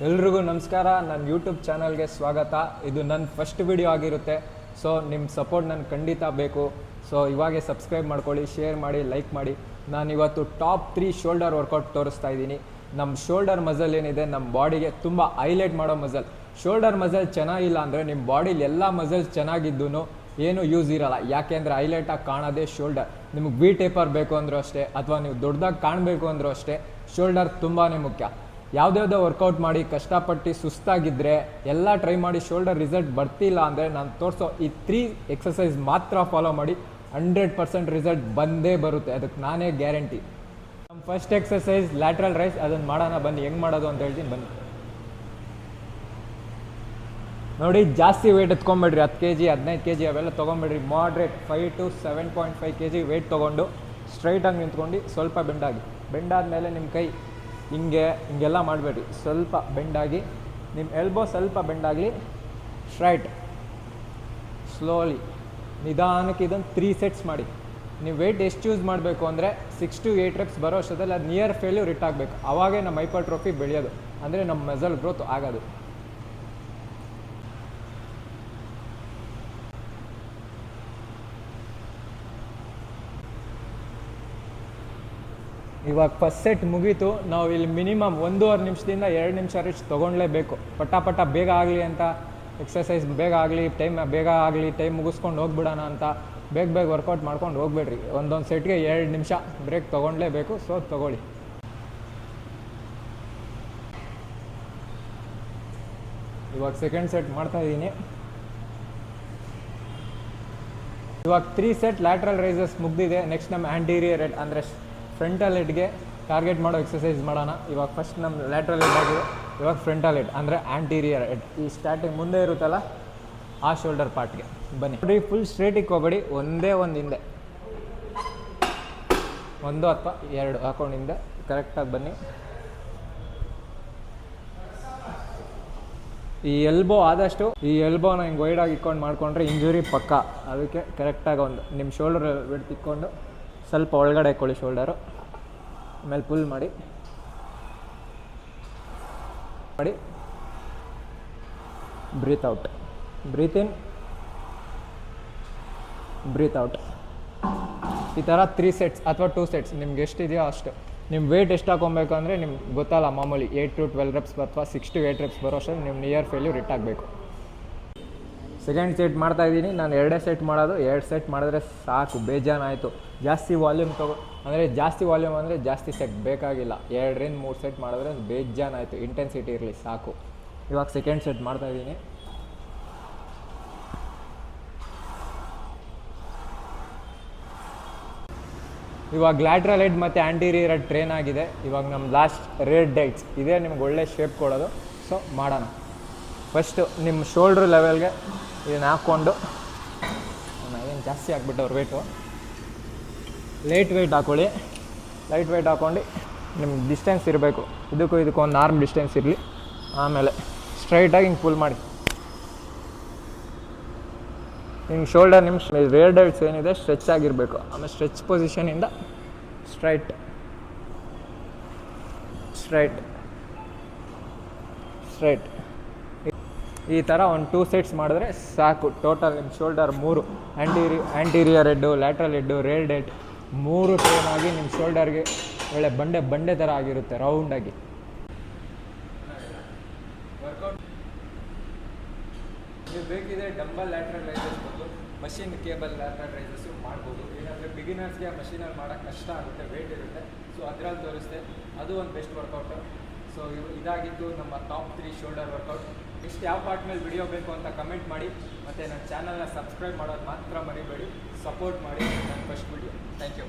ಎಲ್ರಿಗೂ ನಮಸ್ಕಾರ. ನನ್ನ ಯೂಟ್ಯೂಬ್ ಚಾನಲ್ಗೆ ಸ್ವಾಗತ. ಇದು ನನ್ನ ಫಸ್ಟ್ ವಿಡಿಯೋ ಆಗಿರುತ್ತೆ. ಸೊ ನಿಮ್ಮ ಸಪೋರ್ಟ್ ನನಗೆ ಖಂಡಿತ ಬೇಕು. ಸೊ ಇವಾಗೆ ಸಬ್ಸ್ಕ್ರೈಬ್ ಮಾಡ್ಕೊಳ್ಳಿ, ಶೇರ್ ಮಾಡಿ, ಲೈಕ್ ಮಾಡಿ. ನಾನಿವತ್ತು ಟಾಪ್ 3 ಶೋಲ್ಡರ್ ವರ್ಕೌಟ್ ತೋರಿಸ್ತಾ ಇದ್ದೀನಿ. ನಮ್ಮ ಶೋಲ್ಡರ್ ಮಸಲ್ ಏನಿದೆ ನಮ್ಮ ಬಾಡಿಗೆ ತುಂಬ ಹೈಲೈಟ್ ಮಾಡೋ ಮಸಲ್. ಶೋಲ್ಡರ್ ಮಸಲ್ ಚೆನ್ನಾಗಿಲ್ಲ ಅಂದರೆ ನಿಮ್ಮ ಬಾಡಿಲಿ ಎಲ್ಲ ಮಸಲ್ಸ್ ಚೆನ್ನಾಗಿದ್ದೂ ಏನೂ ಯೂಸ್ ಇರೋಲ್ಲ. ಯಾಕೆಂದರೆ ಹೈಲೈಟಾಗಿ ಕಾಣೋದೇ ಶೋಲ್ಡರ್. ನಿಮಗೆ ವಿ ಟೇಪರ್ ಬೇಕು ಅಂದರೂ ಅಷ್ಟೇ, ಅಥವಾ ನೀವು ದೊಡ್ಡದಾಗಿ ಕಾಣಬೇಕು ಅಂದರೂ ಅಷ್ಟೇ, ಶೋಲ್ಡರ್ ತುಂಬಾ ಮುಖ್ಯ. ಯಾವುದ್ಯಾವುದೋ ವರ್ಕೌಟ್ ಮಾಡಿ ಕಷ್ಟಪಟ್ಟು ಸುಸ್ತಾಗಿದ್ದರೆ ಎಲ್ಲ ಟ್ರೈ ಮಾಡಿ ಶೋಲ್ಡರ್ ರಿಸಲ್ಟ್ ಬರ್ತಿಲ್ಲ ಅಂದರೆ ನಾನು ತೋರಿಸೋ ಈ 3 ಎಕ್ಸಸೈಸ್ ಮಾತ್ರ ಫಾಲೋ ಮಾಡಿ 100% ರಿಸಲ್ಟ್ ಬಂದೇ ಬರುತ್ತೆ. ಅದಕ್ಕೆ ನಾನೇ ಗ್ಯಾರಂಟಿ. ನಮ್ಮ ಫಸ್ಟ್ ಎಕ್ಸಸೈಸ್ ಲ್ಯಾಟ್ರಲ್ ರೈಸ್. ಅದನ್ನು ಮಾಡೋಣ ಬನ್ನಿ. ಹೆಂಗೆ ಮಾಡೋದು ಅಂತ ಹೇಳ್ತೀನಿ ಬನ್ನಿ. ನೋಡಿ, ಜಾಸ್ತಿ ವೆಯ್ಟ್ ಎತ್ಕೊಂಬೇಡ್ರಿ. 10 kg 15 kg ಅವೆಲ್ಲ ತೊಗೊಂಬೇಡ್ರಿ. ಮಾಡ್ರೇಟ್ 5 to 7.5 kg ವೆಯ್ಟ್ ತೊಗೊಂಡು ಸ್ಟ್ರೈಟಾಗಿ ನಿಂತ್ಕೊಂಡು ಸ್ವಲ್ಪ ಬೆಂಡಾದಮೇಲೆ ನಿಮ್ಮ ಕೈ ಹಿಂಗೆಲ್ಲ ಮಾಡಬೇಡ್ರಿ. ಸ್ವಲ್ಪ ಬೆಂಡಾಗಿ, ನಿಮ್ಮ ಎಲ್ಬೋ ಸ್ವಲ್ಪ ಬೆಂಡಾಗಲಿ. ಸ್ಟ್ರೈಟ್, ಸ್ಲೋಲಿ, ನಿಧಾನಕ್ಕೆ ಇದನ್ನು 3 ಸೆಟ್ಸ್ ಮಾಡಿ. ನೀವು ವೆಯ್ಟ್ ಎಷ್ಟು ಯೂಸ್ ಮಾಡಬೇಕು ಅಂದರೆ 6 to 8 reps ಬರೋ ಅಷ್ಟೊತ್ತಲ್ಲಿ ಅದು ನಿಯರ್ ಫೇಲ್ಯೂರ್ ಆಗಬೇಕು. ಆವಾಗೇ ನಮ್ಮ ಹೈಪರ್ಟ್ರೋಫಿ ಬೆಳೆಯೋದು, ಅಂದರೆ ನಮ್ಮ ಮಸಲ್ ಗ್ರೋತ್ ಆಗೋದು. ಇವಾಗ ಫಸ್ಟ್ ಸೆಟ್ ಮುಗೀತು. ನಾವು ಇಲ್ಲಿ ಮಿನಿಮಮ್ 1.5 ನಿಮಿಷದಿಂದ 2 ನಿಮಿಷ ರೆಸ್ಟ್ ತೊಗೊಳ್ಳೇಬೇಕು. ಪಟ ಬೇಗ ಆಗಲಿ ಅಂತ, ಎಕ್ಸಸೈಸ್ ಬೇಗ ಆಗಲಿ, ಟೈಮ್ ಮುಗಿಸ್ಕೊಂಡು ಹೋಗ್ಬಿಡೋಣ ಅಂತ ಬೇಗ ವರ್ಕೌಟ್ ಮಾಡ್ಕೊಂಡು ಹೋಗ್ಬೇಡ್ರಿ. ಒಂದೊಂದು ಸೆಟ್ಗೆ 2 ನಿಮಿಷ ಬ್ರೇಕ್ ತೊಗೊಳ್ಳೇಬೇಕು. ಸೊ ತೊಗೊಳ್ಳಿ. ಇವಾಗ ಸೆಕೆಂಡ್ ಸೆಟ್ ಮಾಡ್ತಾಯಿದ್ದೀನಿ. ಇವಾಗ 3 ಸೆಟ್ ಲ್ಯಾಟ್ರಲ್ ರೈಸಸ್ ಮುಗ್ದಿದೆ. ನೆಕ್ಸ್ಟ್ ನಮ್ಮ ಆ್ಯಂಟೀರಿಯರ್ ಹೆಡ್ ಅಂದರೆ ಫ್ರಂಟಲ್ ಹೆಡ್ಗೆ ಟಾರ್ಗೆಟ್ ಮಾಡೋ ಎಕ್ಸಸೈಸ್ ಮಾಡೋಣ. ಇವಾಗ ಫಸ್ಟ್ ನಮ್ಮ ಲ್ಯಾಟ್ರಲ್ ಹೆಡ್ ಆಗಿದೆ. ಇವಾಗ ಫ್ರಂಟಲ್ ಹೆಡ್ ಅಂದರೆ ಆ್ಯಂಟೀರಿಯರ್ ಹೆಡ್. ಈ ಸ್ಟಾರ್ಟಿಂಗ್ ಮುಂದೆ ಇರುತ್ತಲ್ಲ ಆ ಶೋಲ್ಡರ್ ಪಾರ್ಟ್ಗೆ ಬನ್ನಿ. ನೋಡಿ, ಫುಲ್ ಸ್ಟ್ರೇಟಿಗೆ ಹೋಗಬೇಡಿ. ಒಂದೇ ಒಂದು ಹಿಂದೆ 1 ಅಥವಾ 2 ಹಾಕೊಂಡು ಹಿಂದೆ ಕರೆಕ್ಟಾಗಿ ಬನ್ನಿ. ಈ ಎಲ್ಬೋ ಆದಷ್ಟು ಈ ಎಲ್ಬೋನ ಹಿಂಗೆ ವೈಡಾಗಿ ಇಟ್ಕೊಂಡು ಮಾಡ್ಕೊಂಡ್ರೆ ಇಂಜುರಿ ಪಕ್ಕ. ಅದಕ್ಕೆ ಕರೆಕ್ಟಾಗಿ ಒಂದು ನಿಮ್ಮ ಶೋಲ್ಡರ್ ಬಿಟ್ಟು ಇಟ್ಕೊಂಡು ಸ್ವಲ್ಪ ಒಳಗಡೆ ಇಟ್ಕೊಳ್ಳಿ ಶೋಲ್ಡರು. ಆಮೇಲೆ ಪುಲ್ ಮಾಡಿ ಬ್ರೀತ್ ಔಟ್, ಬ್ರೀತ್ ಇನ್, ಬ್ರೀತ್ ಔಟ್. ಈ ಥರ 3 ಸೆಟ್ಸ್ ಅಥವಾ 2 ಸೆಟ್ಸ್ ನಿಮ್ಗೆ ಎಷ್ಟಿದೆಯೋ ಅಷ್ಟು. ನಿಮ್ಮ ವೆಯ್ಟ್ ಎಷ್ಟು ಹಾಕೊಬೇಕು ಅಂದರೆ ನಿಮ್ಗೆ ಗೊತ್ತಲ್ಲ, ಮಾಮೂಲಿ 8 to 12 reps ಅಥವಾ 6 to 8 reps ಬರೋ ಅಷ್ಟೇ ನಿಮ್ಮ ನಿಯರ್ ಫೇಲ್ಯೂರ್ ಆಗಬೇಕು. ಸೆಕೆಂಡ್ ಸೆಟ್ ಮಾಡ್ತಾಯಿದ್ದೀನಿ. ನಾನು 2 ಸೆಟ್ ಮಾಡೋದು. 2 ಸೆಟ್ ಮಾಡಿದ್ರೆ ಸಾಕು, ಬೇಜಾನಾಯಿತು. ಜಾಸ್ತಿ ವಾಲ್ಯೂಮ್ ಜಾಸ್ತಿ ವಾಲ್ಯೂಮ್ ಅಂದರೆ ಜಾಸ್ತಿ ಸೆಟ್ ಬೇಕಾಗಿಲ್ಲ. 2 ರಿಂದ 3 ಸೆಟ್ ಮಾಡಿದ್ರೆ ಬೇಜಾನಾಯಿತು. ಇಂಟೆನ್ಸಿಟಿ ಇರಲಿ ಸಾಕು. ಇವಾಗ ಸೆಕೆಂಡ್ ಸೆಟ್ ಮಾಡ್ತಾಯಿದ್ದೀನಿ. ಇವಾಗ ಲ್ಯಾಟ್ರಲ್ ಹೆಡ್ ಮತ್ತು ಆ್ಯಂಟೀರಿಯರ್ ಹೆಡ್ ಟ್ರೈನ್ ಆಗಿದೆ. ಇವಾಗ ನಮ್ಮ ಲಾಸ್ಟ್ ರೇರ್ ಡೈಟ್ಸ್ ಇದೇ ನಿಮ್ಗೆ ಒಳ್ಳೆ ಶೇಪ್ ಕೊಡೋದು. ಸೊ ಮಾಡೋಣ. ಫಸ್ಟು ನಿಮ್ಮ ಶೋಲ್ಡ್ರ್ ಲೆವೆಲ್ಗೆ ಇದನ್ನು ಹಾಕ್ಕೊಂಡು, ಏನು ಜಾಸ್ತಿ ಹಾಕ್ಬಿಟ್ಟವ್ರು ವೆಯ್ಟು, ಲೈಟ್ ವೆಯ್ಟ್ ಹಾಕ್ಕೊಳ್ಳಿ. ಲೈಟ್ ವೆಯ್ಟ್ ಹಾಕ್ಕೊಂಡು ನಿಮ್ಗೆ ಡಿಸ್ಟೆನ್ಸ್ ಇರಬೇಕು. ಇದಕ್ಕೂ ಒಂದು ಆರ್ಮ್ ಡಿಸ್ಟೆನ್ಸ್ ಇರಲಿ. ಆಮೇಲೆ ಸ್ಟ್ರೈಟಾಗಿ ಹಿಂಗೆ ಪುಲ್ ಮಾಡಿ. ಹಿಂಗೆ ಶೋಲ್ಡರ್ ನಿಮ್ಮ ರೇರ್ ಡೈಟ್ಸ್ ಏನಿದೆ ಸ್ಟ್ರೆಚ್ ಆಗಿರಬೇಕು. ಆಮೇಲೆ ಸ್ಟ್ರೆಚ್ ಪೊಸಿಷನಿಂದ ಸ್ಟ್ರೈಟ್ ಸ್ಟ್ರೈಟ್ ಸ್ಟ್ರೈಟ್ ಈ ಥರ ಒಂದು 2 ಸೆಟ್ಸ್ ಮಾಡಿದ್ರೆ ಸಾಕು. ಟೋಟಲ್ ನಿಮ್ಮ shoulder 3 anterior head, lateral head, rear head 3 train ಆಗಿ ನಿಮ್ಮ ಶೋಲ್ಡರ್ಗೆ ಒಳ್ಳೆ ಬಂಡೆ ಥರ ಆಗಿರುತ್ತೆ, ರೌಂಡಾಗಿ. ನೀವು ಬೇಕಿದ್ರೆ ಡಂಬಲ್ ಲ್ಯಾಟ್ರಲ್ ರೈಸಸ್ ಬಂದು ಮಷಿನ್ ಕೇಬಲ್ ಲ್ಯಾಟ್ರಲ್ ರೈಸಸ್ಸು ಮಾಡ್ಬೋದು. ಏನಂದರೆ ಬಿಗಿನರ್ಸ್ಗೆ ಆ ಮಷೀನಲ್ಲಿ ಮಾಡೋಕ್ಕೆ ಕಷ್ಟ ಆಗುತ್ತೆ, ವೆಯ್ಟ್ ಇರುತ್ತೆ. ಸೊ ಅದರಲ್ಲಿ ತೋರಿಸ್ತೆ, ಅದು ಒಂದು ಬೆಸ್ಟ್ ವರ್ಕೌಟು. ಸೊ ಇದಾಗಿತ್ತು ನಮ್ಮ ಟಾಪ್ 3 ಶೋಲ್ಡರ್ ವರ್ಕೌಟ್. ಇಷ್ಟು ಯಾವ ಪಾರ್ಟ್ ಮೇಲೆ ವಿಡಿಯೋ ಬೇಕು ಅಂತ ಕಮೆಂಟ್ ಮಾಡಿ. ಮತ್ತು ನನ್ನ ಚಾನಲ್ನ ಸಬ್ಸ್ಕ್ರೈಬ್ ಮಾಡೋದು ಮಾತ್ರ ಮರಿಬೇಡಿ. ಸಪೋರ್ಟ್ ಮಾಡಿ ನನ್ನ ಫಸ್ಟ್ ವಿಡಿಯೋ. Thank you.